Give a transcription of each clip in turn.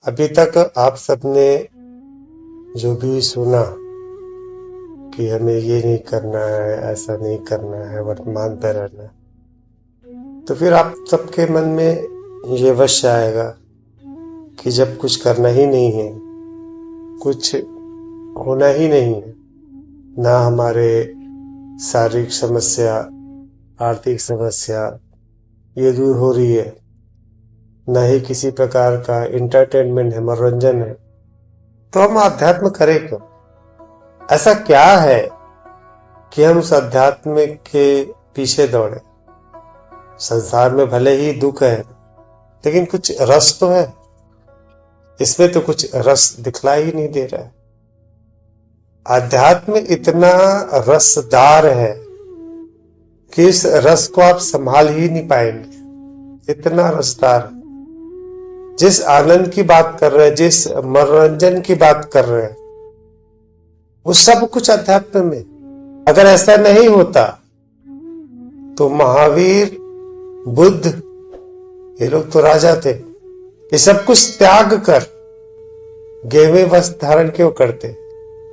अभी तक आप सबने जो भी सुना कि हमें ये नहीं करना है, ऐसा नहीं करना है, वर्तमान पे रहना है, तो फिर आप सबके मन में ये वश आएगा कि जब कुछ करना ही नहीं है, कुछ होना ही नहीं है, ना हमारे शारीरिक समस्या, आर्थिक समस्या ये दूर हो रही है, न ही किसी प्रकार का इंटरटेनमेंट है, मनोरंजन है, तो हम अध्यात्म करें क्यों? ऐसा क्या है कि हम उस अध्यात्म के पीछे दौड़े? संसार में भले ही दुख है, लेकिन कुछ रस तो है। इसमें तो कुछ रस दिखलाई ही नहीं दे रहा है। अध्यात्म इतना रसदार है कि इस रस को आप संभाल ही नहीं पाएंगे। इतना रसदार, जिस आनंद की बात कर रहे हैं, जिस मनोरंजन की बात कर रहे हैं, वो सब कुछ अध्यात्म में। अगर ऐसा नहीं होता तो महावीर, बुद्ध, ये लोग तो राजा थे, ये सब कुछ त्याग कर गेहूं वस्त्र धारण क्यों करते?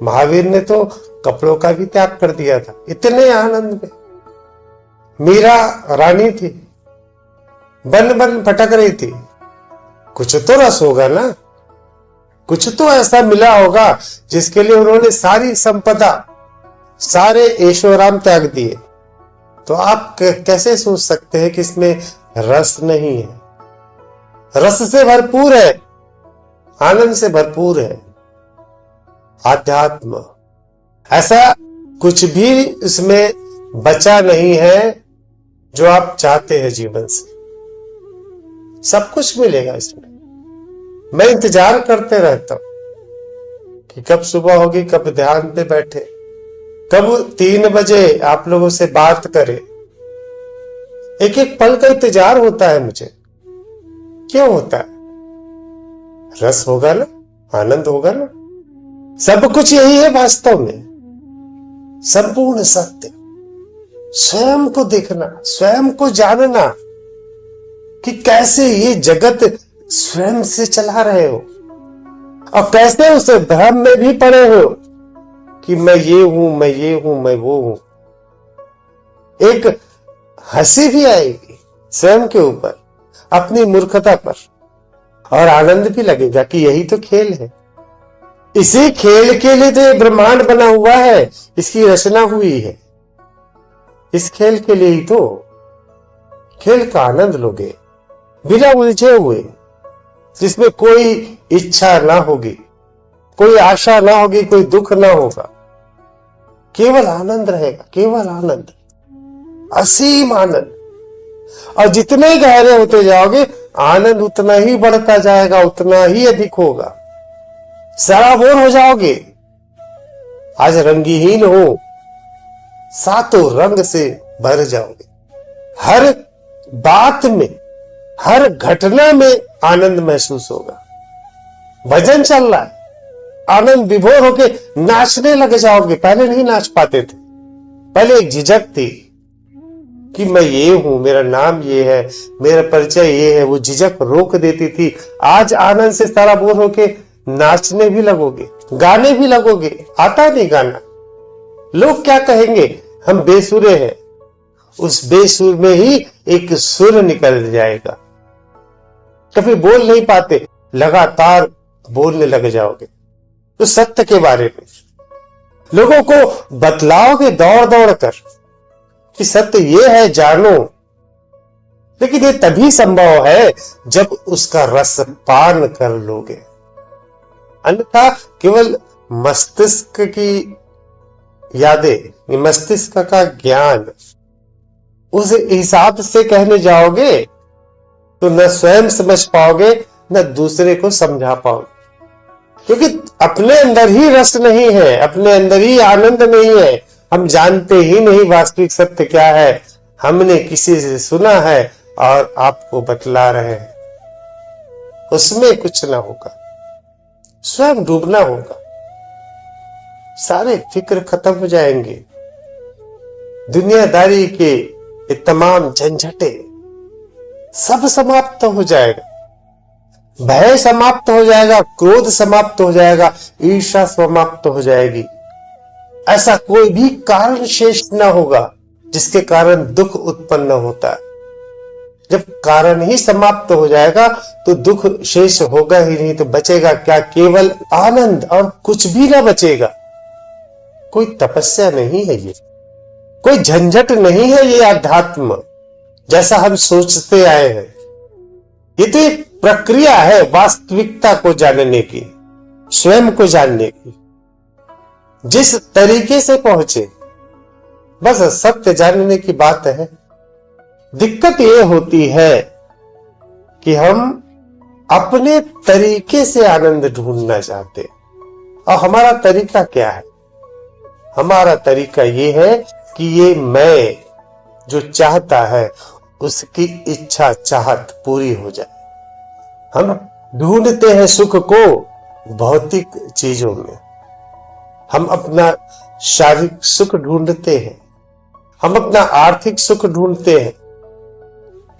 महावीर ने तो कपड़ों का भी त्याग कर दिया था, इतने आनंद में। मीरा रानी थी, बन बन भटक रही थी, कुछ तो रस होगा ना, कुछ तो ऐसा मिला होगा जिसके लिए उन्होंने सारी संपदा, सारे ऐशोआराम त्याग दिए। तो आप कैसे सोच सकते हैं कि इसमें रस नहीं है? रस से भरपूर है, आनंद से भरपूर है आध्यात्म। ऐसा कुछ भी इसमें बचा नहीं है जो आप चाहते हैं जीवन से। सब कुछ मिलेगा इसमें। मैं इंतजार करते रहता हूं कि कब सुबह होगी, कब ध्यान पे बैठे, कब 3 बजे आप लोगों से बात करें। एक एक पल का इंतजार होता है मुझे। क्यों होता है? रस होगा ना, आनंद होगा ना। सब कुछ यही है वास्तव में। संपूर्ण सत्य, स्वयं को देखना, स्वयं को जानना कि कैसे ये जगत स्वयं से चला रहे हो और कैसे उस भ्रम में भी पड़े हो कि मैं ये हूं, मैं ये हूं, मैं वो हूं। एक हंसी भी आएगी स्वयं के ऊपर, अपनी मूर्खता पर, और आनंद भी लगेगा कि यही तो खेल है। इसी खेल के लिए तो ये ब्रह्मांड बना हुआ है, इसकी रचना हुई है। इस खेल के लिए ही तो। खेल का आनंद लोगे बिना उलझे हुए, जिसमें कोई इच्छा ना होगी, कोई आशा ना होगी, कोई दुख ना होगा, केवल आनंद रहेगा, केवल आनंद, असीम आनंद। और जितने गहरे होते जाओगे आनंद उतना ही बढ़ता जाएगा, उतना ही अधिक होगा। सराबोर हो जाओगे, आज रंगहीन हो, सातों रंग से भर जाओगे। हर बात में, हर घटना में आनंद महसूस होगा। भजन चल रहा है, आनंद विभोर होके नाचने लग जाओगे। पहले नहीं नाच पाते थे, पहले एक झिझक थी कि मैं ये हूं, मेरा नाम ये है, मेरा परिचय ये है। वो झिझक रोक देती थी। आज आनंद से सराबोर होके नाचने भी लगोगे, गाने भी लगोगे। आता नहीं गाना, लोग क्या कहेंगे, हम बेसुरे हैं। उस बेसुर में ही एक सुर निकल जाएगा। कभी बोल नहीं पाते, लगातार बोलने लग जाओगे। तो सत्य के बारे में लोगों को बतलाओगे दौड़ दौड़ कर कि सत्य ये है, जानो। लेकिन ये तभी संभव है जब उसका रस पान कर लोगे। अन्यथा केवल मस्तिष्क की यादें, मस्तिष्क का ज्ञान, उस हिसाब से कहने जाओगे तो न स्वयं समझ पाओगे, न दूसरे को समझा पाओगे। क्योंकि अपने अंदर ही रस नहीं है, अपने अंदर ही आनंद नहीं है। हम जानते ही नहीं वास्तविक सत्य क्या है। हमने किसी से सुना है और आपको बतला रहे हैं। उसमें कुछ ना होगा, स्वयं डूबना होगा। सारे फिक्र खत्म हो जाएंगे, दुनियादारी के ये तमाम झंझटे सब समाप्त हो जाएगा। भय समाप्त हो जाएगा, क्रोध समाप्त हो जाएगा, ईर्ष्या समाप्त हो जाएगी। ऐसा कोई भी कारण शेष न होगा जिसके कारण दुख उत्पन्न होता है। जब कारण ही समाप्त हो जाएगा तो दुख शेष होगा ही नहीं, तो बचेगा क्या? केवल आनंद, और कुछ भी ना बचेगा। कोई तपस्या नहीं है ये, कोई झंझट नहीं है ये अध्यात्म जैसा हम सोचते आए हैं। ये तो एक प्रक्रिया है वास्तविकता को जानने की, स्वयं को जानने की। जिस तरीके से पहुंचे, बस सत्य जानने की बात है। दिक्कत ये होती है कि हम अपने तरीके से आनंद ढूंढना चाहते हैं। और हमारा तरीका क्या है? हमारा तरीका ये है कि ये मैं जो चाहता है उसकी इच्छा चाहत पूरी हो जाए। हम ढूंढते हैं सुख को भौतिक चीजों में। हम अपना शारीरिक सुख ढूंढते हैं, हम अपना आर्थिक सुख ढूंढते हैं,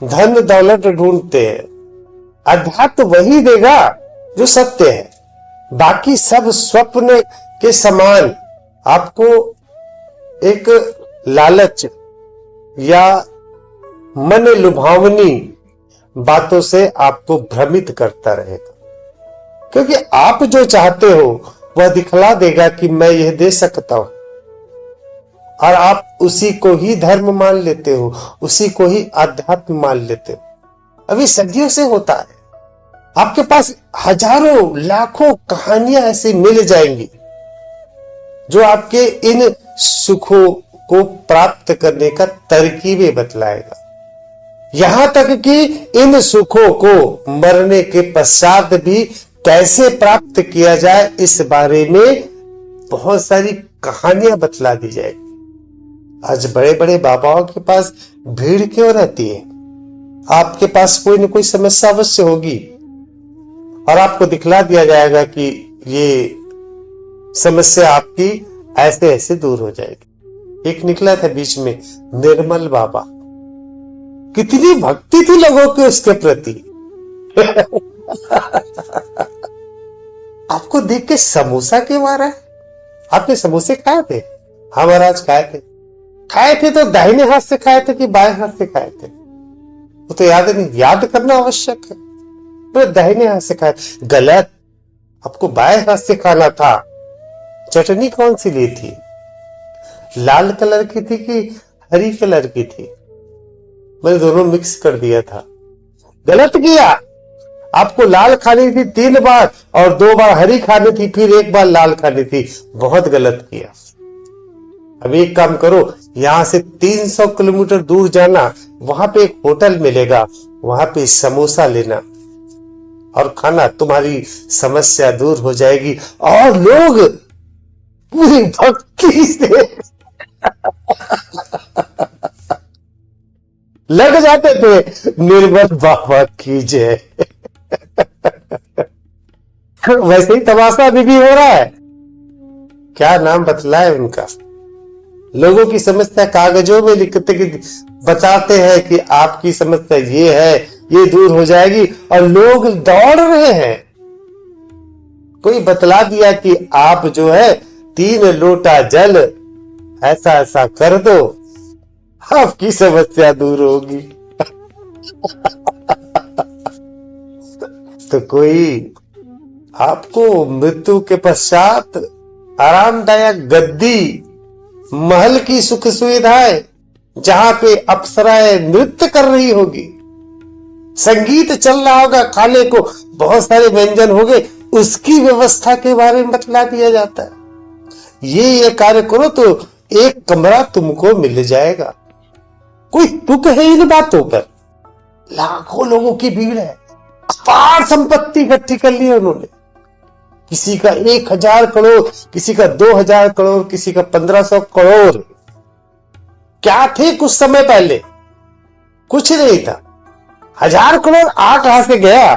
धन दौलत ढूंढते हैं। अध्यात्म वही देगा जो सत्य है। बाकी सब स्वप्न के समान आपको एक लालच या मन लुभावनी बातों से आपको भ्रमित करता रहेगा, क्योंकि आप जो चाहते हो वह दिखला देगा कि मैं यह दे सकता हूं, और आप उसी को ही धर्म मान लेते हो, उसी को ही अध्यात्म मान लेते हो। अभी सदियों से होता है। आपके पास हजारों लाखों कहानियां ऐसी मिल जाएंगी जो आपके इन सुखों को प्राप्त करने का तरकीबें बतलाएगा। यहां तक कि इन सुखों को मरने के पश्चात भी कैसे प्राप्त किया जाए इस बारे में बहुत सारी कहानियां बतला दी जाएगी। आज बड़े बड़े बाबाओं के पास भीड़ क्यों रहती है? आपके पास कोई न कोई समस्या अवश्य होगी, और आपको दिखला दिया जाएगा कि ये समस्या आपकी ऐसे ऐसे दूर हो जाएगी। एक निकला था बीच में निर्मल बाबा, कितनी भक्ति थी लोगों की उसके प्रति। आपको देख के समोसा क्यों आ रहा है? आपने समोसे खाए थे? हाँ महाराज खाए थे। खाए थे तो दाहिने हाथ से खाए थे कि बाएं हाथ से खाए थे? वो तो याद नहीं, याद करना आवश्यक है। तो दाहिने हाथ से खाए। गलत, आपको बाएं हाथ से खाना था। चटनी कौन सी ली थी? लाल कलर की थी कि हरी कलर की थी? मैंने दोनों मिक्स कर दिया था। गलत किया। आपको लाल खानी थी 3 बार और 2 बार हरी खानी थी, फिर 1 बार लाल खानी थी। बहुत गलत किया। अब एक काम करो, यहां से 300 किलोमीटर दूर जाना, वहां पे एक होटल मिलेगा, वहां पे समोसा लेना और खाना, तुम्हारी समस्या दूर हो जाएगी। और लोग पूरी भक्ति से लग जाते थे, निर्मल बाबा की जय। वैसे ही तमाशा अभी भी हो रहा है। क्या नाम बतलाए उनका? लोगों की समस्या कागजों में लिखते बताते हैं कि आपकी समस्या ये है, ये दूर हो जाएगी, और लोग दौड़ रहे हैं। कोई बतला दिया कि आप जो है 3 लोटा जल ऐसा ऐसा कर दो, आपकी समस्या दूर होगी। तो कोई आपको मृत्यु के पश्चात आरामदायक गद्दी, महल की सुख सुविधाएं, जहां पे अप्सराएं नृत्य कर रही होगी, संगीत चल रहा होगा, खाने को बहुत सारे व्यंजन होंगे, उसकी व्यवस्था के बारे में बतला दिया जाता है। ये कार्य करो तो एक कमरा तुमको मिल जाएगा। कोई तुक है इन बातों पर? लाखों लोगों की भीड़ है। अपार संपत्ति इकट्ठी कर ली है उन्होंने। किसी का 1000 करोड़, किसी का 2000 करोड़, किसी का 1500 करोड़। क्या थे कुछ समय पहले? कुछ नहीं था। 1000 करोड़ आ कहां से गया?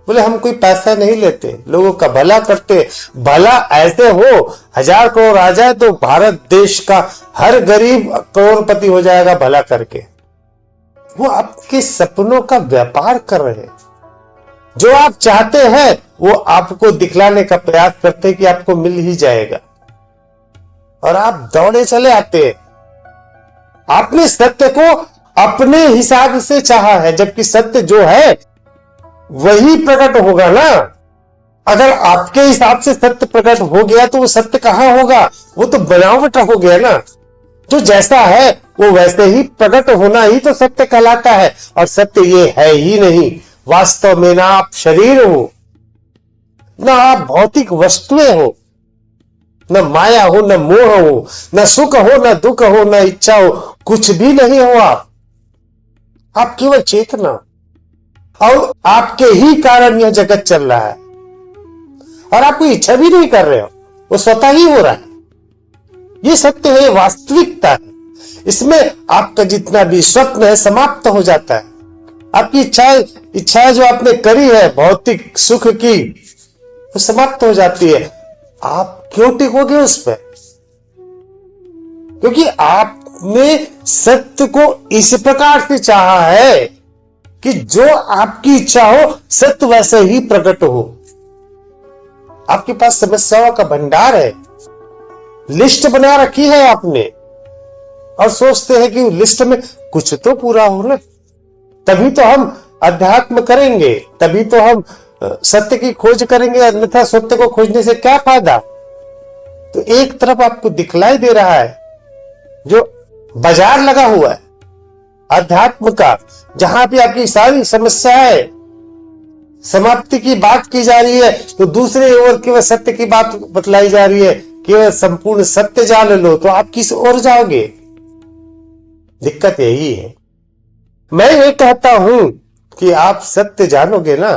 बोले हम कोई पैसा नहीं लेते, लोगों का भला करते। भला ऐसे हो 1000 करोड़ आ जाए तो भारत देश का हर गरीब करोड़पति हो जाएगा भला करके। वो आपके सपनों का व्यापार कर रहे हैं। जो आप चाहते हैं वो आपको दिखलाने का प्रयास करते हैं कि आपको मिल ही जाएगा, और आप दौड़े चले आते हैं। आपने सत्य को अपने हिसाब से चाहा है, जबकि सत्य जो है वही प्रकट होगा ना। अगर आपके हिसाब से सत्य प्रकट हो गया तो वो सत्य कहां होगा, वो तो बनावट हो गया ना। जो जैसा है वो वैसे ही प्रकट होना ही तो सत्य कहलाता है, और सत्य ये है ही नहीं। वास्तव में ना आप शरीर हो, ना आप भौतिक वस्तुएं हो, न माया हो, न मोह हो, न सुख हो, न दुख हो, न इच्छा हो, कुछ भी नहीं हो। आप केवल चेतना, और आपके ही कारण यह जगत चल रहा है, और आप कोई इच्छा भी नहीं कर रहे हो, वो स्वतः ही हो रहा है। ये सत्य है, वास्तविकता है। इसमें आपका जितना भी स्वप्न है समाप्त हो जाता है। आपकी इच्छाएं जो आपने करी है भौतिक सुख की, वो समाप्त हो जाती है। आप क्यों टिकोगे उस पर? क्योंकि आपने सत्य को इस प्रकार से चाहा है कि जो आपकी इच्छा हो सत्य वैसे ही प्रकट हो। आपके पास समस्याओं का भंडार है, लिस्ट बना रखी है आपने, और सोचते हैं कि लिस्ट में कुछ तो पूरा हो ना, तभी तो हम अध्यात्म करेंगे, तभी तो हम सत्य की खोज करेंगे, अन्यथा सत्य को खोजने से क्या फायदा। तो एक तरफ आपको दिखलाई दे रहा है जो बाजार लगा हुआ है अध्यात्म का, जहां पे आपकी सारी समस्याएं समाप्ति की बात की जा रही है, तो दूसरे ओर केवल सत्य की बात बतलाई जा रही है, केवल संपूर्ण सत्य जान लो, तो आप किस ओर जाओगे? दिक्कत यही है। मैं ये कहता हूं कि आप सत्य जानोगे ना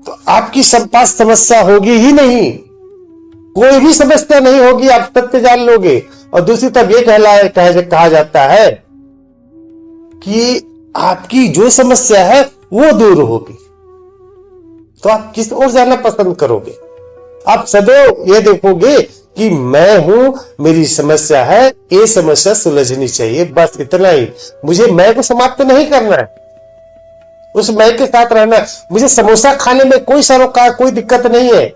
तो आपकी पास समस्या होगी ही नहीं, कोई भी समस्या नहीं होगी, आप सत्य जान लोगे। और दूसरी तरफ ये कहा जाता है कि आपकी जो समस्या है वो दूर होगी, तो आप किस ओर जाना पसंद करोगे? आप सदैव ये देखोगे कि मैं हूं, मेरी समस्या है, ये समस्या सुलझनी चाहिए, बस इतना ही। मुझे मैं को समाप्त नहीं करना है, उस मैं के साथ रहना है। मुझे समोसा खाने में कोई सरोकार, कोई दिक्कत नहीं है।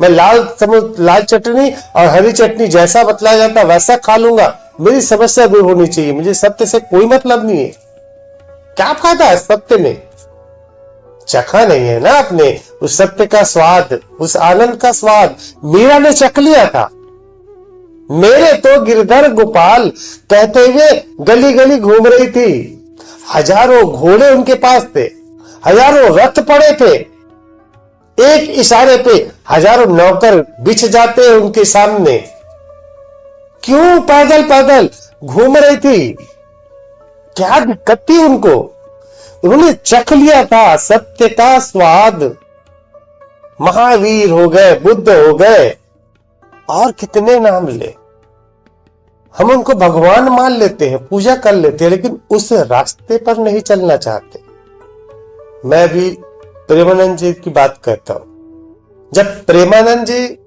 मैं लाल चटनी और हरी चटनी जैसा बतलाया जाता है वैसा खा लूंगा, मेरी समस्या दूर होनी चाहिए। मुझे सत्य से कोई मतलब नहीं है। क्या फायदा है सत्य में? चखा नहीं है ना आपने उस सत्य का स्वाद, उस आनंद का स्वाद। मीरा ने चख लिया था। मेरे तो गिरधर गोपाल कहते हुए गली गली घूम रही थी, हजारों घोड़े उनके पास थे, हजारों रथ पड़े थे, एक इशारे पे हजारों नौकर बिछ जाते हैं उनके सामने। क्यों पैदल पैदल घूम रही थी? क्या दिक्कत थी उनको? उन्होंने चख लिया था सत्य का स्वाद। महावीर हो गए, बुद्ध हो गए, और कितने नाम ले। हम उनको भगवान मान लेते हैं, पूजा कर लेते हैं, लेकिन उस रास्ते पर नहीं चलना चाहते। मैं भी प्रेमानंद जी की बात करता हूं। जब प्रेमानंद जी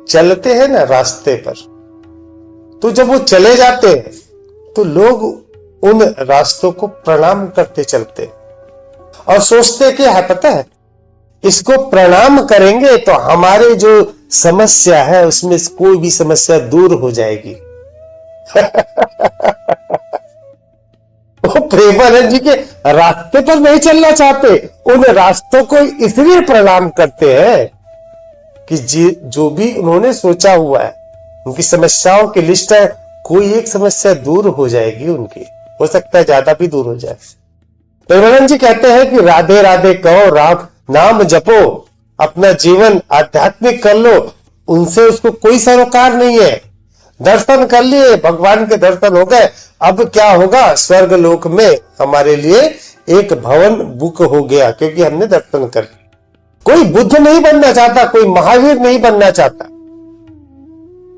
चलते हैं ना रास्ते पर, तो जब वो चले जाते हैं तो लोग उन रास्तों को प्रणाम करते चलते और सोचते कि है पता है इसको प्रणाम करेंगे तो हमारे जो समस्या है उसमें कोई भी समस्या दूर हो जाएगी। वो प्रेमानंद जी के रास्ते पर नहीं चलना चाहते, उन रास्तों को इसलिए प्रणाम करते हैं कि जो भी उन्होंने सोचा हुआ है, उनकी समस्याओं की लिस्ट है, कोई एक समस्या दूर हो जाएगी उनकी, हो सकता है ज्यादा भी दूर हो जाए। प्रेमानंद जी कहते हैं कि राधे राधे कहो, राम नाम जपो, अपना जीवन आध्यात्मिक कर लो, उनसे उसको कोई सरोकार नहीं है। दर्शन कर लिए, भगवान के दर्शन हो गए, अब क्या होगा? स्वर्ग लोक में हमारे लिए एक भवन बुक हो गया, क्योंकि हमने दर्शन कर लिए। कोई बुद्ध नहीं बनना चाहता, कोई महावीर नहीं बनना चाहता,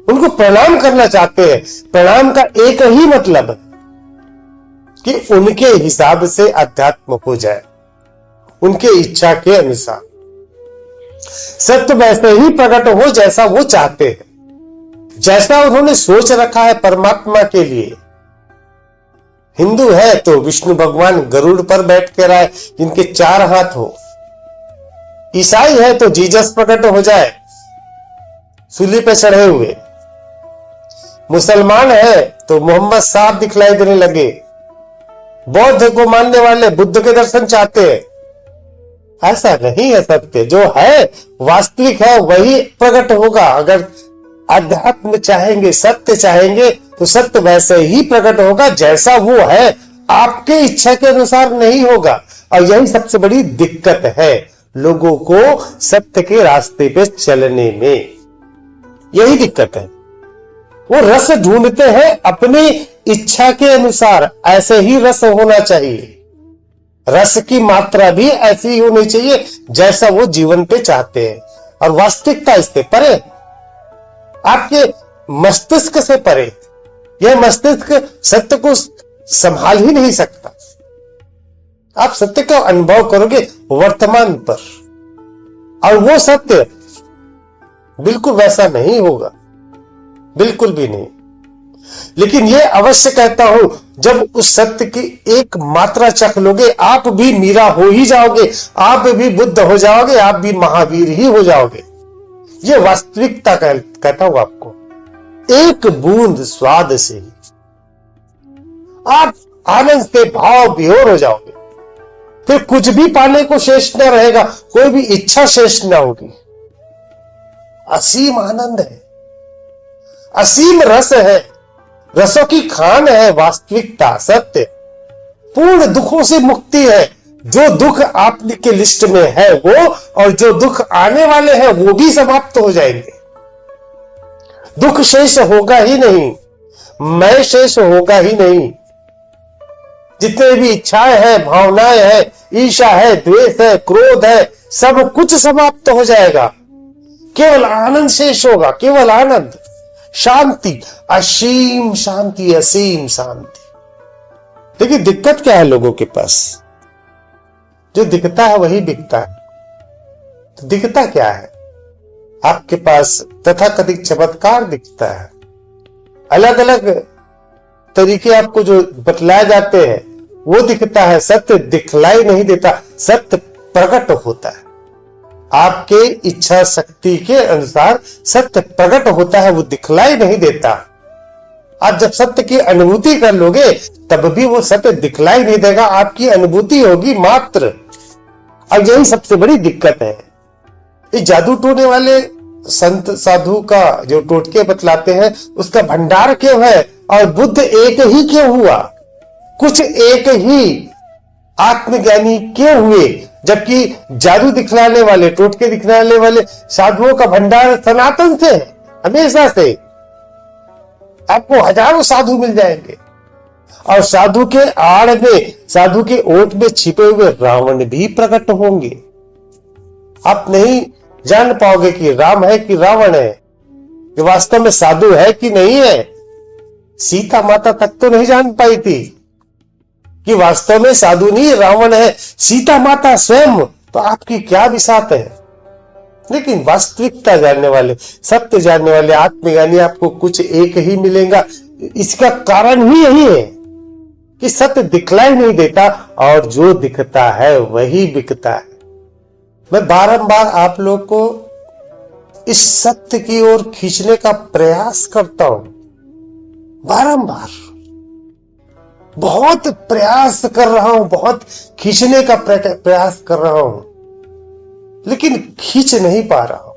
उनको प्रणाम करना चाहते हैं। प्रणाम का एक ही मतलब है कि उनके हिसाब से अध्यात्म हो जाए, उनके इच्छा के अनुसार सत्य वैसे ही प्रकट हो जैसा वो चाहते हैं, जैसा उन्होंने सोच रखा है परमात्मा के लिए। हिंदू है तो विष्णु भगवान गरुड़ पर बैठ कर आए, जिनके 4 हाथ हो, ईसाई है तो जीसस प्रकट हो जाए सूली पे चढ़े हुए, मुसलमान है तो मोहम्मद साफ दिखलाई देने लगे, बौद्ध को मानने वाले बुद्ध के दर्शन चाहते हैं। ऐसा नहीं है, सत्य जो है वास्तविक है वही प्रकट होगा। अगर अध्यात्म चाहेंगे, सत्य चाहेंगे तो सत्य वैसे ही प्रकट होगा जैसा वो है, आपके इच्छा के अनुसार नहीं होगा। और यही सबसे बड़ी दिक्कत है लोगों को सत्य के रास्ते पे चलने में, यही दिक्कत है। वो रस ढूंढते हैं अपनी इच्छा के अनुसार, ऐसे ही रस होना चाहिए, रस की मात्रा भी ऐसी ही होनी चाहिए जैसा वो जीवन पे चाहते हैं। और वास्तविकता इससे परे, आपके मस्तिष्क से परे, यह मस्तिष्क सत्य को संभाल ही नहीं सकता। आप सत्य का अनुभव करोगे वर्तमान पर, और वो सत्य बिल्कुल वैसा नहीं होगा, बिल्कुल भी नहीं। लेकिन ये अवश्य कहता हूं, जब उस सत्य की एक मात्रा चख लोगे, आप भी मीरा हो ही जाओगे, आप भी बुद्ध हो जाओगे, आप भी महावीर ही हो जाओगे। ये वास्तविकता कहता हूं आपको। एक बूंद स्वाद से ही आप आनंद से भाव विभोर हो जाओगे, फिर कुछ भी पाने को शेष न रहेगा, कोई भी इच्छा शेष न होगी। असीम आनंद है, असीम रस है, रसों की खान है वास्तविकता, सत्य। पूर्ण दुखों से मुक्ति है, जो दुख आपके लिस्ट में है वो, और जो दुख आने वाले हैं वो भी समाप्त हो जाएंगे। दुख शेष होगा ही नहीं, मैं शेष होगा ही नहीं। जितने भी इच्छाएं हैं, भावनाएं हैं, ईर्ष्या है, द्वेष है, क्रोध है, सब कुछ समाप्त हो जाएगा। केवल आनंद शेष होगा, केवल आनंद, शांति, असीम शांति, असीम शांति। देखिए दिक्कत क्या है लोगों के पास, जो दिखता है वही बिकता है। तो दिखता क्या है आपके पास? तथाकथित चमत्कार दिखता है, अलग अलग तरीके आपको जो बतलाए जाते हैं वो दिखता है। सत्य दिखलाई नहीं देता, सत्य प्रकट होता है। आपके इच्छा शक्ति के अनुसार सत्य प्रकट होता है, वो दिखलाई नहीं देता। आप जब सत्य की अनुभूति कर लोगे तब भी वो सत्य दिखलाई नहीं देगा, आपकी अनुभूति होगी मात्र। अब यही सबसे बड़ी दिक्कत है। ये जादू टोने वाले संत साधु का जो टोटके बतलाते हैं उसका भंडार क्यों है, और बुद्ध एक ही क्यों हुआ, कुछ एक ही आत्मज्ञानी क्यों हुए, जबकि जादू दिखलाने वाले, टोटके दिखलाने वाले साधुओं का भंडार सनातन से है, हमेशा से। आपको हजारों साधु मिल जाएंगे, और साधु के आड़ में, साधु के ओट में छिपे हुए रावण भी प्रकट होंगे। आप नहीं जान पाओगे कि राम है कि रावण है, कि वास्तव में साधु है कि नहीं है। सीता माता तक तो नहीं जान पाई थी कि वास्तव में साधु नहीं रावण है, सीता माता स्वयं। तो आपकी क्या विसात है। लेकिन वास्तविकता जानने वाले, सत्य जानने वाले आत्मज्ञानी आपको कुछ एक ही मिलेगा। इसका कारण ही यही है कि सत्य दिखलाई नहीं देता, और जो दिखता है वही बिकता है। मैं बारंबार आप लोग को इस सत्य की ओर खींचने का प्रयास करता हूं, बारंबार बहुत प्रयास कर रहा हूं, बहुत खींचने का प्रयास कर रहा हूं, लेकिन खींच नहीं पा रहा हूं।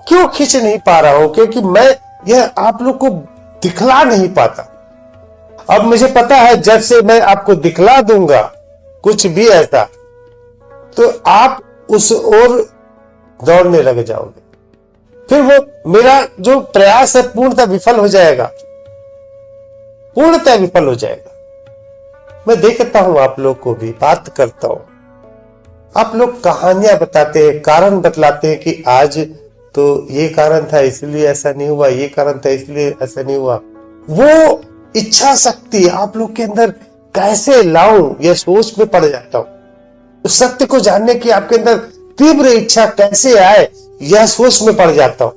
क्यों खींच नहीं पा रहा हूं? क्योंकि मैं यह आप लोग को दिखला नहीं पाता। अब मुझे पता है जब से मैं आपको दिखला दूंगा कुछ भी ऐसा, तो आप उस ओर दौड़ने लग जाओगे, फिर वो मेरा जो प्रयास है पूर्णतः विफल हो जाएगा, पूर्णतः विफल हो जाएगा। मैं देखता हूं आप लोग को भी, बात करता हूं, आप लोग कहानियां बताते हैं, कारण बतलाते हैं कि आज तो ये कारण था इसलिए ऐसा नहीं हुआ, ये कारण था इसलिए ऐसा नहीं हुआ। वो इच्छा शक्ति आप लोग के अंदर कैसे लाऊं, यह सोच में पड़ जाता हूं। उस सत्य को जानने की आपके अंदर तीव्र इच्छा कैसे आए, यह सोच में पड़ जाता हूं।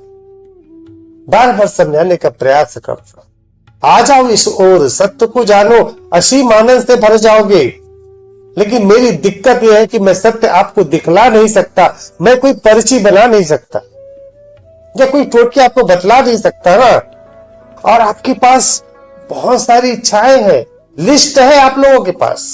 बार बार समझाने का प्रयास करता हूं। आ जाओ इस ओर, सत्य को जानो, असीम आनंद से भर जाओगे। लेकिन मेरी दिक्कत यह है कि मैं सत्य आपको दिखला नहीं सकता, मैं कोई पर्ची बना नहीं सकता या कोई टोटके आपको बतला नहीं सकता ना। और आपके पास बहुत सारी इच्छाएं हैं, लिस्ट है आप लोगों के पास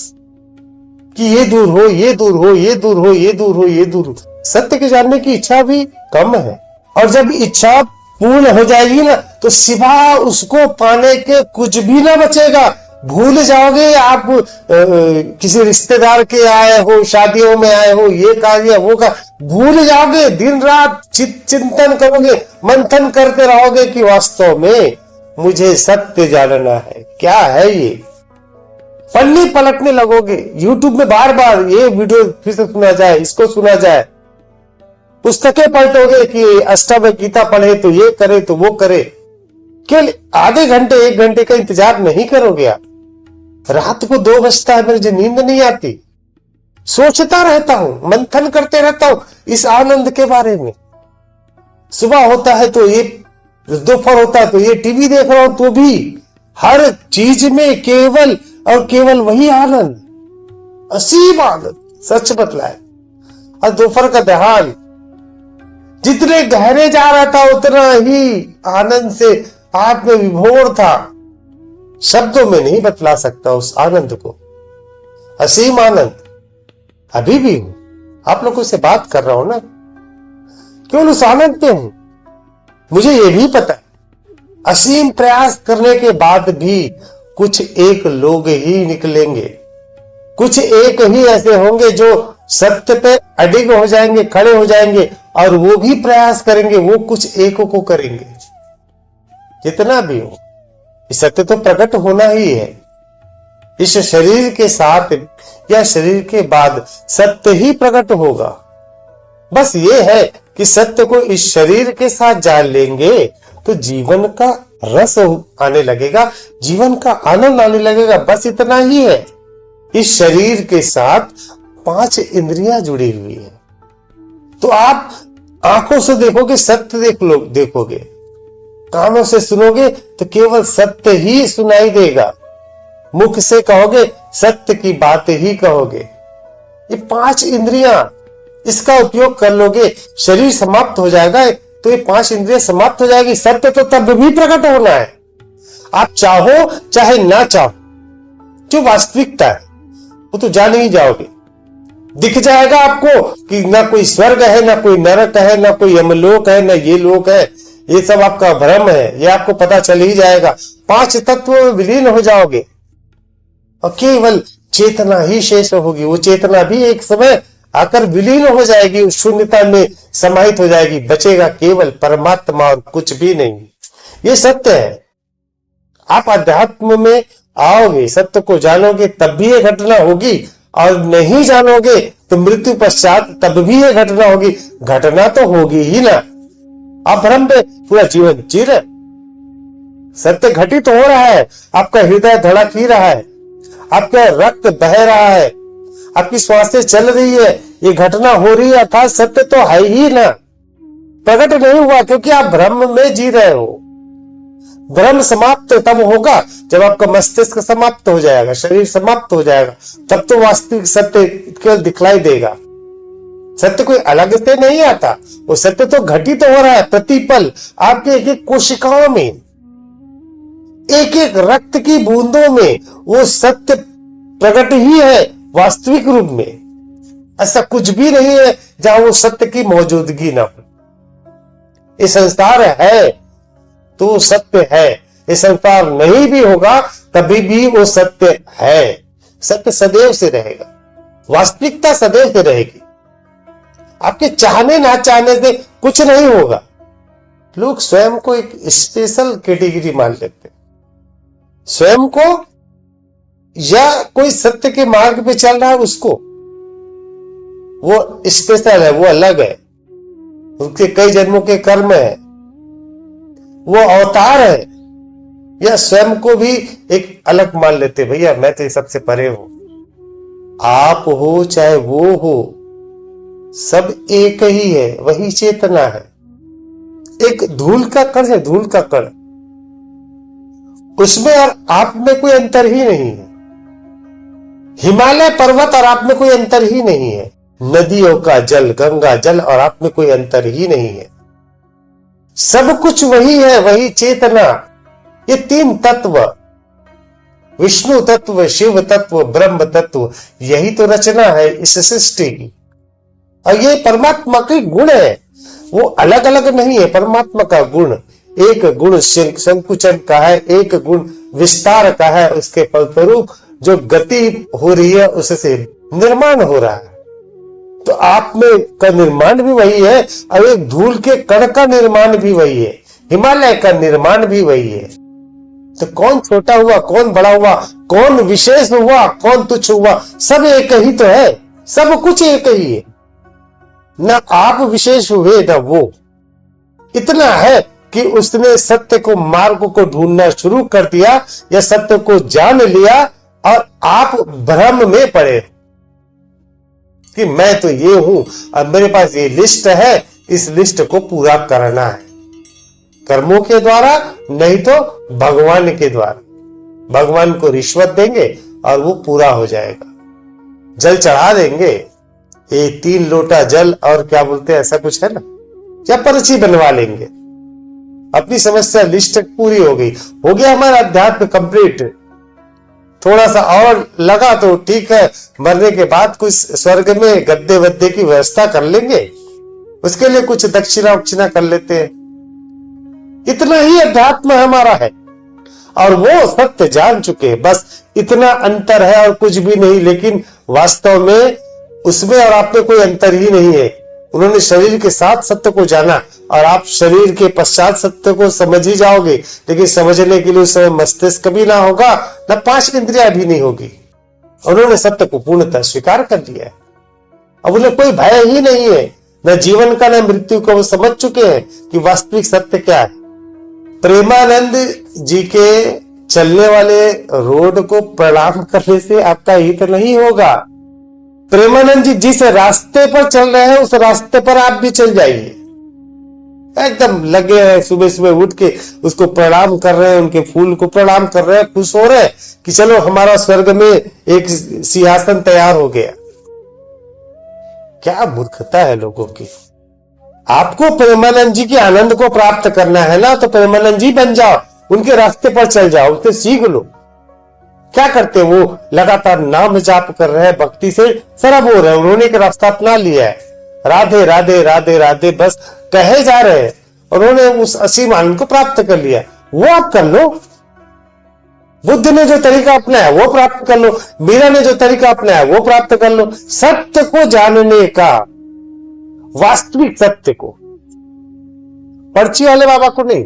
कि ये दूर हो, ये दूर हो, ये दूर हो, ये दूर हो, ये दूर हो। सत्य के जानने की इच्छा भी कम है। और जब इच्छा पूर्ण हो जाएगी ना, तो सिवा उसको पाने के कुछ भी ना बचेगा। भूल जाओगे आप किसी रिश्तेदार के आए हो, शादियों में आए हो, ये कार्य वो का भूल जाओगे। दिन रात चिंतन करोगे, मंथन करते रहोगे कि वास्तव में मुझे सत्य जानना है, क्या है ये। पन्नी पलटने लगोगे, यूट्यूब में बार बार ये वीडियो फिर से सुना जाए, इसको सुना जाए। पुस्तकें पलटोगे कि अष्टावक्र गीता पढ़े तो ये करे तो वो करे। केवल आधे घंटे 1 घंटे का इंतजार नहीं करोगे आप। रात को 2 बजता है, मुझे नींद नहीं आती, सोचता रहता हूं, मंथन करते रहता हूं इस आनंद के बारे में। सुबह होता है तो ये, दोपहर होता है तो ये टीवी देख रहा हूं, तो भी हर चीज में केवल और केवल वही आनंद, असीम आनंद, सच बतलाए। और दोपहर का ध्यान जितने गहरे जा रहा था उतना ही आनंद से आप में विभोर था। शब्दों में नहीं बतला सकता उस आनंद को, असीम आनंद। अभी भी हूं, आप लोगों से बात कर रहा हूं ना, केवल उस आनंद पे हूं। मुझे ये भी पता है असीम प्रयास करने के बाद भी कुछ एक लोग ही निकलेंगे, कुछ एक ही ऐसे होंगे जो सत्य पे अडिग हो जाएंगे, खड़े हो जाएंगे, और वो भी प्रयास करेंगे, वो कुछ एक को करेंगे। जितना भी हो, सत्य तो प्रकट होना ही है। इस शरीर के साथ या शरीर के बाद सत्य ही प्रकट होगा। बस ये है कि सत्य को इस शरीर के साथ जान लेंगे तो जीवन का रस आने लगेगा, जीवन का आनंद आने लगेगा। बस इतना ही है। इस शरीर के साथ 5 इंद्रियां जुड़ी हुई है। तो आप आंखों से देखोगे, सत्य देखोगे, कानों से सुनोगे तो केवल सत्य ही सुनाई देगा, मुख से कहोगे सत्य की बात ही कहोगे। ये 5 इंद्रियां, इसका उपयोग कर लोगे, शरीर समाप्त हो जाएगा तो ये 5 इंद्रियां समाप्त हो जाएगी। सत्य तो तब भी प्रकट होना है, आप चाहो चाहे ना चाहो। जो वास्तविकता है वो तो जान ही जाओगे। दिख जाएगा आपको कि ना कोई स्वर्ग है, ना कोई नरक है, ना कोई यमलोक है, ना ये लोक है। ये सब आपका भ्रम है, ये आपको पता चल ही जाएगा। 5 तत्वों में विलीन हो जाओगे और केवल चेतना ही शेष होगी। वो चेतना भी एक समय आकर विलीन हो जाएगी, उस शून्यता में समाहित हो जाएगी। बचेगा केवल परमात्मा और कुछ भी नहीं। ये सत्य है। आप अध्यात्म में आओगे, सत्य को जानोगे, तब भी ये घटना होगी, और नहीं जानोगे तो मृत्यु पश्चात तब भी ये घटना होगी। घटना तो होगी ही ना। आप भ्रम में पूरा जीवन जी रहे। सत्य घटित हो रहा है, आपका हृदय धड़क ही रहा है, आपका रक्त बह रहा है, आपकी श्वासें चल रही है, ये घटना हो रही है, अर्थात सत्य तो है ही ना। प्रकट नहीं हुआ क्योंकि आप भ्रम में जी रहे हो। भ्रम समाप्त तब होगा जब आपका मस्तिष्क समाप्त हो जाएगा, शरीर समाप्त हो जाएगा, तब तो वास्तविक सत्य केवल दिखलाई देगा। सत्य कोई अलग से नहीं आता, वो सत्य तो घटित हो रहा है प्रतिपल आपके एक एक कोशिकाओं में, एक एक रक्त की बूंदों में वो सत्य प्रकट ही है वास्तविक रूप में। ऐसा कुछ भी नहीं है जहां वो सत्य की मौजूदगी ना हो। ये संसार है तो सत्य है, ये संसार नहीं भी होगा तभी भी वो सत्य है। सत्य सदैव से रहेगा, वास्तविकता सदैव से रहेगी। आपके चाहने ना चाहने से कुछ नहीं होगा। लोग स्वयं को एक स्पेशल कैटेगरी मान लेते हैं, स्वयं को, या कोई सत्य के मार्ग पे चल रहा है उसको, वो स्पेशल है, वो अलग है, उसके कई जन्मों के कर्म है, वो अवतार है, या स्वयं को भी एक अलग मान लेते, भैया मैं तो सबसे परे हूं। आप हो चाहे वो हो, सब एक ही है, वही चेतना है। एक धूल का कण है, धूल का कण, उसमें और आप में कोई अंतर ही नहीं है। हिमालय पर्वत और आप में कोई अंतर ही नहीं है। नदियों का जल, गंगा जल और आप में कोई अंतर ही नहीं है। सब कुछ वही है, वही चेतना। ये तीन तत्व, विष्णु तत्व, शिव तत्व, ब्रह्म तत्व, यही तो रचना है इस सृष्टि की। और ये परमात्मा के गुण है, वो अलग अलग नहीं है। परमात्मा का गुण, एक गुण संकुचन का है, एक गुण विस्तार का है। उसके फलस्वरूप जो गति हो रही है उससे निर्माण हो रहा है। तो आप में का निर्माण भी वही है और एक धूल के कण का निर्माण भी वही है, हिमालय का निर्माण भी वही है। तो कौन छोटा हुआ, कौन बड़ा हुआ, कौन विशेष हुआ, कौन तुच्छ हुआ, सब एक ही तो है। सब कुछ एक ही है, ना आप विशेष हुए ना वो। इतना है कि उसने सत्य को, मार्ग को ढूंढना शुरू कर दिया या सत्य को जान लिया और आप भ्रम में पड़े कि मैं तो ये हूं और मेरे पास ये लिस्ट है, इस लिस्ट को पूरा करना है कर्मों के द्वारा, नहीं तो भगवान के द्वारा। भगवान को रिश्वत देंगे और वो पूरा हो जाएगा। जल चढ़ा देंगे, ये 3 लोटा जल और क्या बोलते हैं, ऐसा कुछ है ना, या पर्ची बनवा लेंगे, अपनी समस्या लिस्ट पूरी हो गई, हो गया हमारा अध्यात्म कंप्लीट। थोड़ा सा और लगा तो ठीक है, मरने के बाद कुछ स्वर्ग में गद्दे वद्दे की व्यवस्था कर लेंगे, उसके लिए कुछ दक्षिणा उक्षिणा कर लेते हैं। इतना ही अध्यात्म हमारा है और वो सत्य जान चुके हैं। बस इतना अंतर है और कुछ भी नहीं। लेकिन वास्तव में उसमें और आप में कोई अंतर ही नहीं है। उन्होंने शरीर के साथ सत्य को जाना और आप शरीर के पश्चात सत्य को समझ ही जाओगे, लेकिन समझने के लिए उस समय मस्तिष्क भी ना होगा, ना 5 इंद्रियां भी नहीं होगी। उन्होंने सत्य को पूर्णतः स्वीकार कर लिया है। अब उन्हें कोई भय ही नहीं है, न जीवन का न मृत्यु का। वो समझ चुके हैं कि वास्तविक सत्य क्या है। प्रेमानंद जी के चलने वाले रोड को प्रणाम करने से आपका हित नहीं होगा। प्रेमानंद जी जिस रास्ते पर चल रहे हैं उस रास्ते पर आप भी चल जाइए। एकदम लगे हैं, सुबह सुबह उठ के उसको प्रणाम कर रहे हैं, उनके फूल को प्रणाम कर रहे हैं, खुश हो रहे हैं कि चलो हमारा स्वर्ग में एक सिंहासन तैयार हो गया। क्या मूर्खता है लोगों की। आपको प्रेमानंद जी के आनंद को प्राप्त करना है ना, तो प्रेमानंद जी बन जाओ, उनके रास्ते पर चल जाओ, उससे सीख लो। क्या करते वो लगातार नाम जाप कर रहे हैं, भक्ति से सरब हो रहे हैं। उन्होंने एक रास्ता अपना लिया है, राधे राधे राधे राधे बस कहे जा रहे हैं। उन्होंने उस असीम आनंद को प्राप्त कर लिया, वो आप कर लो। बुद्ध ने जो तरीका अपनाया वो प्राप्त कर लो, मीरा ने जो तरीका अपनाया वो प्राप्त कर लो। सत्य को जानने का, वास्तविक सत्य को, पर्ची वाले बाबा को नहीं,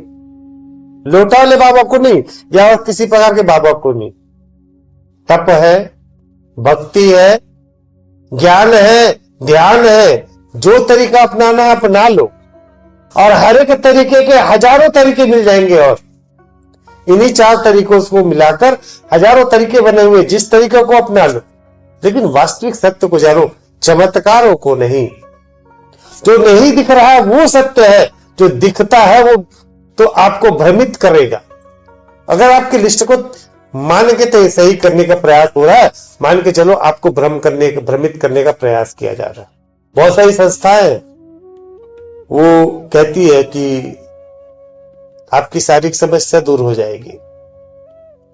लोटा वाले बाबा को नहीं, या किसी प्रकार के बाबा को नहीं। तप है, भक्ति है, ज्ञान है, ध्यान है, जो तरीका अपनाना है अपना लो। और हर एक तरीके के हजारों तरीके मिल जाएंगे और इन्हीं 4 तरीकों को मिलाकर हजारों तरीके बने हुए, जिस तरीके को अपना लो। लेकिन वास्तविक सत्य को जानो, चमत्कारों को नहीं। जो नहीं दिख रहा है वो सत्य है, जो दिखता है वो तो आपको भ्रमित करेगा। अगर आपकी लिस्ट को मान के तो सही करने का प्रयास हो रहा है, मान के चलो आपको भ्रमित करने का प्रयास किया जा रहा है। बहुत सारी संस्थाएं वो कहती है कि आपकी शारीरिक समस्या दूर हो जाएगी।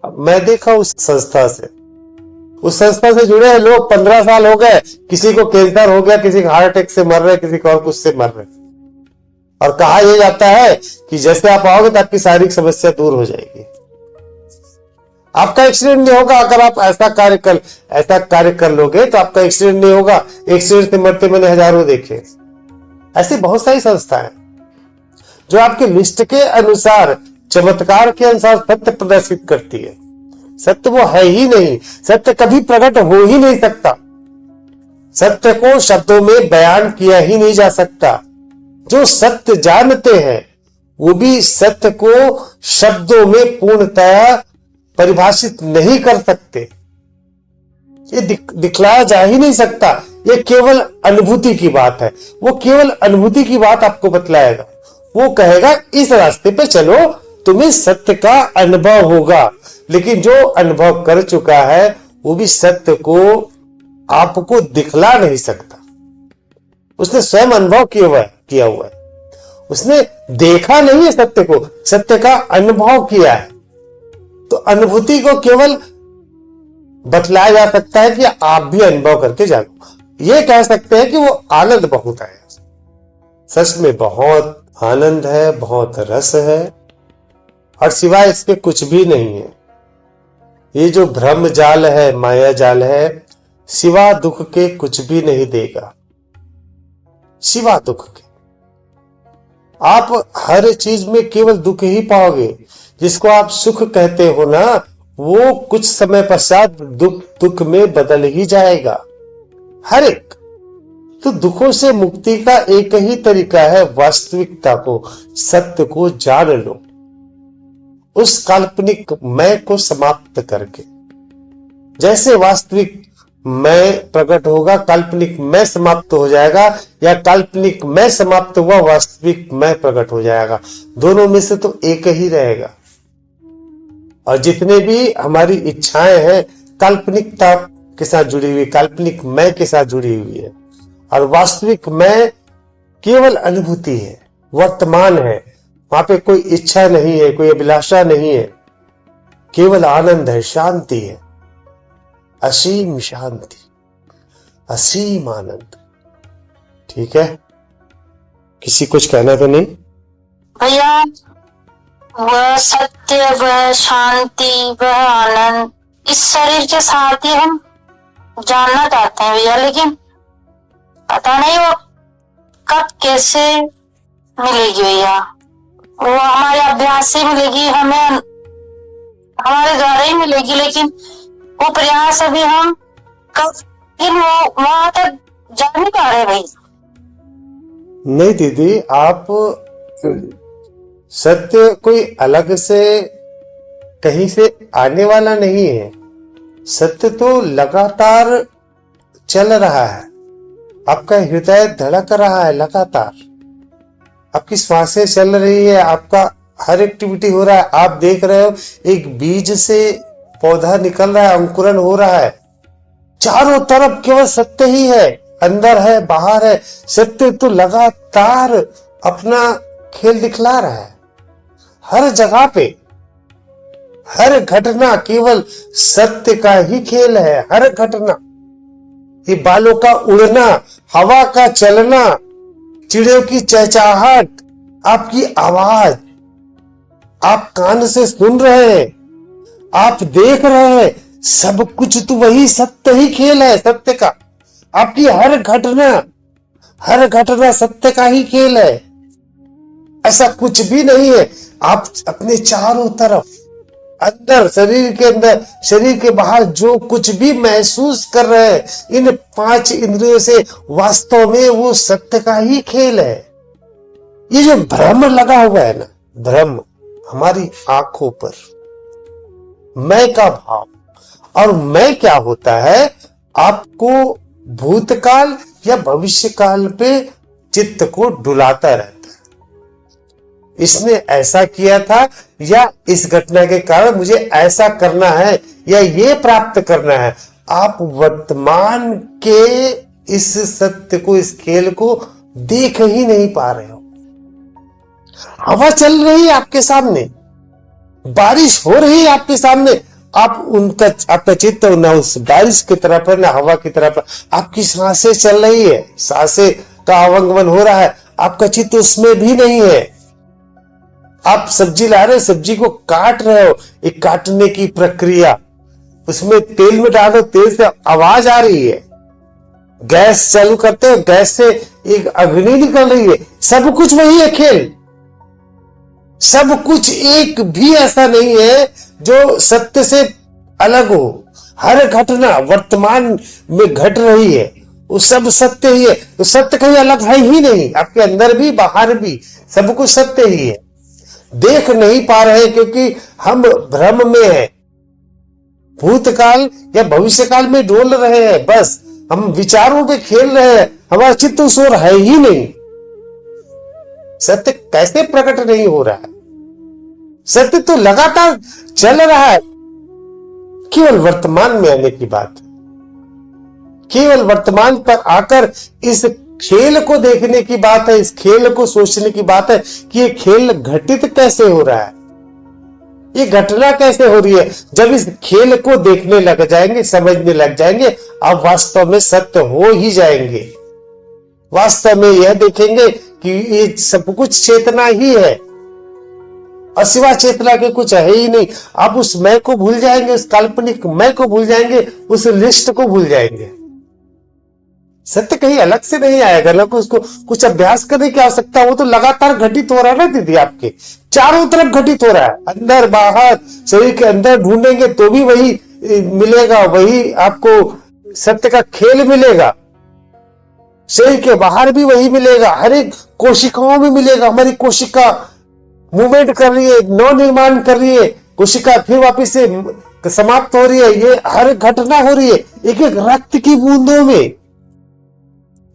अब मैं देखा उस संस्था से जुड़े हैं लोग, 15 साल हो गए, किसी को कैंसर हो गया, किसी को हार्ट अटैक से मर रहे, किसी को और कुछ से मर रहे। और कहा यह जाता है कि जैसे आप आओगे तो आपकी शारीरिक समस्या दूर हो जाएगी। आपका एक्सीडेंट नहीं होगा अगर आप ऐसा कार्य कर लोगे, तो आपका एक्सीडेंट नहीं होगा। एक्सीडेंट से मरते मैंने हजारों देखे। ऐसी बहुत सारी संस्थाएं जो आपके लिस्ट के अनुसार, चमत्कार के अनुसार सत्य प्रदर्शित करती है। सत्य वो है ही नहीं, सत्य कभी प्रकट हो ही नहीं सकता, सत्य को शब्दों में बयान किया ही नहीं जा सकता। जो सत्य जानते हैं वो भी सत्य को शब्दों में पूर्णतः परिभाषित नहीं कर सकते। ये दिखलाया जा ही नहीं सकता। ये केवल अनुभूति की बात है। वो केवल अनुभूति की बात आपको बतलाएगा। वो कहेगा इस रास्ते पे चलो, तुम्हें सत्य का अनुभव होगा। लेकिन जो अनुभव कर चुका है वो भी सत्य को आपको दिखला नहीं सकता। उसने स्वयं अनुभव किया हुआ है। उसने देखा नहीं है सत्य को, सत्य का अनुभव किया है। तो अनुभूति को केवल बतलाया जा सकता है कि आप भी अनुभव करके जानो। ये कह सकते हैं कि वो आनंद बहुत आया। सच में बहुत आनंद है, बहुत रस है, और सिवाय इसके कुछ भी नहीं है। ये जो भ्रम जाल है, माया जाल है, सिवा दुख के कुछ भी नहीं देगा। सिवा दुख के आप हर चीज में केवल दुख ही पाओगे। जिसको आप सुख कहते हो ना, वो कुछ समय पश्चात दुख में बदल ही जाएगा, हर एक। तो दुखों से मुक्ति का एक ही तरीका है, वास्तविकता को, सत्य को जान लो। उस काल्पनिक मैं को समाप्त करके, जैसे वास्तविक मैं प्रकट होगा, काल्पनिक मैं समाप्त हो जाएगा, या काल्पनिक मैं समाप्त हुआ, वास्तविक मैं प्रकट हो जाएगा। दोनों में से तो एक ही रहेगा। और जितने भी हमारी इच्छाएं हैं, काल्पनिकता के साथ जुड़ी हुई, काल्पनिक मैं के साथ जुड़ी हुई है। और वास्तविक मैं केवल अनुभूति है, वर्तमान है। वहां पे कोई इच्छा नहीं है, कोई अभिलाषा नहीं है, केवल आनंद है, शांति है, असीम शांति, असीम आनंद। ठीक है, किसी कुछ कहना तो नहीं? भैया, वह सत्य, वह शांति, वह आनंद इस शरीर के साथ ही हम जानना चाहते हैं भैया, लेकिन पता नहीं वो कब कैसे मिलेगी भैया। वो हमारे अभ्यास से मिलेगी, हमें हमारे द्वारा ही मिलेगी, लेकिन वो प्रयास अभी हम कब, लेकिन वो वहां तक जा नहीं पा रहे भाई। नहीं दीदी, आप सत्य कोई अलग से कहीं से आने वाला नहीं है। सत्य तो लगातार चल रहा है। आपका हृदय धड़क रहा है लगातार, आपकी सांसें चल रही है, आपका हर एक्टिविटी हो रहा है। आप देख रहे हो एक बीज से पौधा निकल रहा है, अंकुरन हो रहा है। चारों तरफ केवल सत्य ही है, अंदर है, बाहर है। सत्य तो लगातार अपना खेल दिखला रहा है, हर जगह पे, हर घटना केवल सत्य का ही खेल है। हर घटना, ये बालों का उड़ना, हवा का चलना, चिड़ियों की चहचहाहट, आपकी आवाज, आप कान से सुन रहे हैं, आप देख रहे हैं, सब कुछ तो वही सत्य ही खेल है, सत्य का। आपकी हर घटना सत्य का ही खेल है। ऐसा कुछ भी नहीं है। आप अपने चारों तरफ, अंदर, शरीर के अंदर, शरीर के बाहर जो कुछ भी महसूस कर रहे हैं, इन 5 इंद्रियों से वास्तव में वो सत्य का ही खेल है। ये जो भ्रम लगा हुआ है ना, भ्रम हमारी आंखों पर, मैं का भाव, और मैं क्या होता है, आपको भूतकाल या भविष्य काल पे चित्त को डुलाता रहता है। इसने ऐसा किया था, या इस घटना के कारण मुझे ऐसा करना है, या ये प्राप्त करना है। आप वर्तमान के इस सत्य को, इस खेल को देख ही नहीं पा रहे हो। हवा चल रही है आपके सामने, बारिश हो रही है आपके सामने, आपका चित्त ना उस बारिश की तरफ है, ना हवा की तरफ है। आपकी सांसें चल रही है, सांसें का आवागमन हो रहा है, आपका चित्त उसमें भी नहीं है। आप सब्जी ला रहे हो, सब्जी को काट रहे हो, एक काटने की प्रक्रिया, उसमें तेल में डालो, तेल से आवाज आ रही है, गैस चालू करते हो, गैस से एक अग्नि निकल रही है। सब कुछ वही है खेल। सब कुछ एक भी ऐसा नहीं है जो सत्य से अलग हो। हर घटना वर्तमान में घट रही है, वो सब सत्य ही है। तो सत्य कहीं अलग है ही नहीं, आपके अंदर भी बाहर भी सब कुछ सत्य ही है। देख नहीं पा रहे क्योंकि हम भ्रम में हैं, भूतकाल या भविष्यकाल में डोल रहे हैं। बस हम विचारों पे खेल रहे हैं, हमारा चित्त उस ओर है ही नहीं। सत्य कैसे प्रकट नहीं हो रहा है? सत्य तो लगातार चल रहा है, केवल वर्तमान में आने की बात है। केवल वर्तमान पर आकर इस खेल को देखने की बात है, इस खेल को सोचने की बात है कि ये खेल घटित कैसे हो रहा है, ये घटना कैसे हो रही है। जब इस खेल को देखने लग जाएंगे, समझने लग जाएंगे, अब वास्तव में सत्य हो ही जाएंगे। वास्तव में यह देखेंगे कि ये सब कुछ चेतना ही है, असिवा चेतना के कुछ है ही नहीं। आप उस मैं को भूल जाएंगे, उस काल्पनिक मैं को भूल जाएंगे, उस लिस्ट को भूल जाएंगे। सत्य कहीं अलग से नहीं आएगा, ना उसको कुछ अभ्यास करने की आवश्यकता। वो तो लगातार घटित हो रहा है ना दीदी, आपके चारों तरफ घटित हो रहा है, अंदर बाहर, शरीर के अंदर ढूंढेंगे तो भी वही मिलेगा, वही आपको सत्य का खेल मिलेगा। शरीर के बाहर भी वही मिलेगा, हर एक कोशिकाओं में मिलेगा। हमारी कोशिका मूवमेंट कर रही है, नव निर्माण कर रही है, कोशिका फिर वापिस से समाप्त हो रही है, ये हर घटना हो रही है एक एक रक्त की बूंदों में।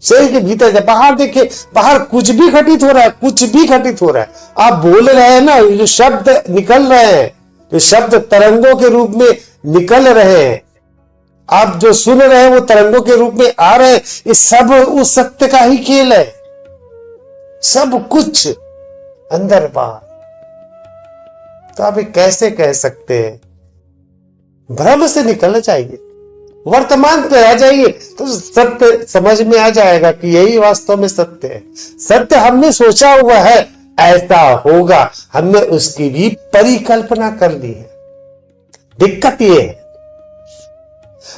शरीर के भीतर जब बाहर देखे, बाहर कुछ भी घटित हो रहा है, कुछ भी घटित हो रहा है। आप बोल रहे हैं ना, जो शब्द निकल रहे हैं, जो शब्द तरंगों के रूप में निकल रहे हैं, आप जो सुन रहे हैं वो तरंगों के रूप में आ रहे हैं, ये सब उस सत्य का ही खेल है। सब कुछ अंदर बाहर। तो आप कैसे कह सकते हैं? भ्रम से निकल जाइए, वर्तमान पे आ जाइए, तो सत्य समझ में आ जाएगा कि यही वास्तव में सत्य है। सत्य हमने सोचा हुआ है ऐसा होगा, हमने उसकी भी परिकल्पना कर ली है। दिक्कत ये है,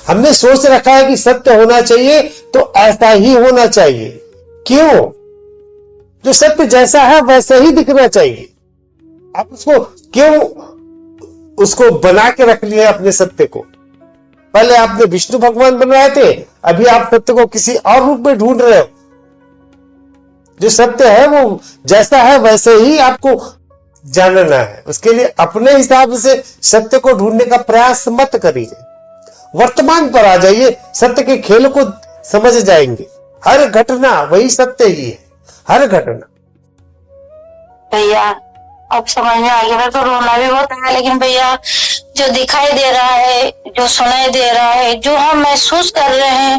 हमने सोच रखा है कि सत्य होना चाहिए तो ऐसा ही होना चाहिए। क्यों? जो सत्य जैसा है वैसा ही दिखना चाहिए। आप उसको क्यों उसको बना के रख लिया अपने सत्य को? पहले आपने विष्णु भगवान बनवाए थे, अभी आप सत्य को किसी और रूप में ढूंढ रहे हो। जो सत्य है वो जैसा है वैसे ही आपको जानना है। उसके लिए अपने हिसाब से सत्य को ढूंढने का प्रयास मत करिए। वर्तमान पर आ जाइए, सत्य के खेल को समझ जाएंगे। हर घटना वही सत्य ही है, हर घटना। भैया अब समझ में आ गया, तो रोना भी बहुत है, लेकिन भैया जो दिखाई दे रहा है, जो सुनाई दे रहा है, जो हम महसूस कर रहे हैं,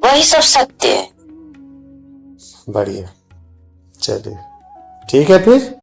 वही सब सत्य है। बढ़िया, चलिए ठीक है फिर।